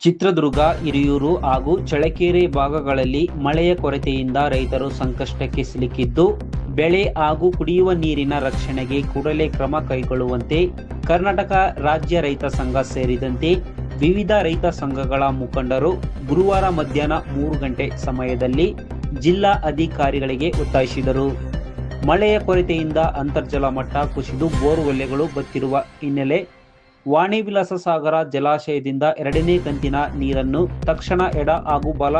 ಚಿತ್ರದುರ್ಗ, ಹಿರಿಯೂರು ಹಾಗೂ ಚಳ್ಳಕೆರೆ ಭಾಗಗಳಲ್ಲಿ ಮಳೆಯ ಕೊರತೆಯಿಂದ ರೈತರು ಸಂಕಷ್ಟಕ್ಕೆ ಸಿಲುಕಿದ್ದು, ಬೆಳೆ ಹಾಗೂ ಕುಡಿಯುವ ನೀರಿನ ರಕ್ಷಣೆಗೆ ಕೂಡಲೇ ಕ್ರಮ ಕೈಗೊಳ್ಳುವಂತೆ ಕರ್ನಾಟಕ ರಾಜ್ಯ ರೈತ ಸಂಘ ಸೇರಿದಂತೆ ವಿವಿಧ ರೈತ ಸಂಘಗಳ ಮುಖಂಡರು ಗುರುವಾರ ಮಧ್ಯಾಹ್ನ 3 ಗಂಟೆ ಸಮಯದಲ್ಲಿ ಜಿಲ್ಲಾ ಅಧಿಕಾರಿಗಳಿಗೆ ಒತ್ತಾಯಿಸಿದರು. ಮಳೆಯ ಕೊರತೆಯಿಂದ ಅಂತರ್ಜಲ ಮಟ್ಟ ಕುಸಿದು ಬೋರ್ವೆಲ್ಗಳು ಬತ್ತಿರುವ ಹಿನ್ನೆಲೆ ವಾಣಿ ವಿಲಾಸ ಸಾಗರ ಜಲಾಶಯದಿಂದ 2ನೇ ಕಂತಿನ ನೀರನ್ನು ತಕ್ಷಣ ಎಡ ಹಾಗೂ ಬಲ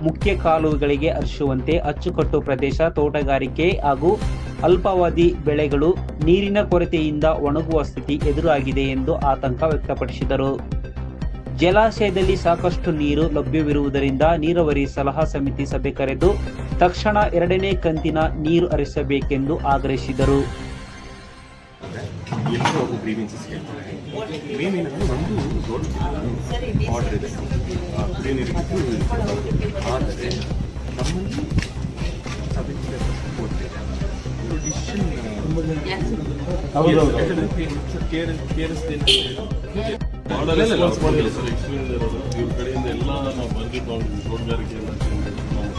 ಮುಖ್ಯ ಕಾಲುವೆಗಳಿಗೆ ಹರಿಸುವಂತೆ ಅಚ್ಚುಕಟ್ಟು ಪ್ರದೇಶ, ತೋಟಗಾರಿಕೆ ಹಾಗೂ ಅಲ್ಪಾವಧಿ ಬೆಳೆಗಳು ನೀರಿನ ಕೊರತೆಯಿಂದ ಒಣಗುವ ಸ್ಥಿತಿ ಎದುರಾಗಿದೆ ಎಂದು ಆತಂಕ ವ್ಯಕ್ತಪಡಿಸಿದರು. ಜಲಾಶಯದಲ್ಲಿ ಸಾಕಷ್ಟು ನೀರು ಲಭ್ಯವಿರುವುದರಿಂದ ನೀರಾವರಿ ಸಲಹಾ ಸಮಿತಿ ಸಭೆ ಕರೆದು ತಕ್ಷಣ 2ನೇ ಕಂತಿನ ನೀರು ಹರಿಸಬೇಕೆಂದು ಆಗ್ರಹಿಸಿದರು. ಇವ್ರ ಕಡೆಯಿಂದ ಎಲ್ಲ ನಾವು ಬಂದಿದ್ದು ತೋಟಗಾರಿಕೆ ನಮ್ಮ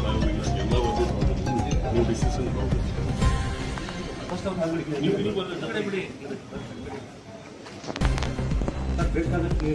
ಸಾಗುವಳಿಗೆ ಎಲ್ಲ ಬಂದಿದ್ದು ನೀವು ಡಿಸಿಷನ್ ಬೇಕಾದಕ್ಕೆ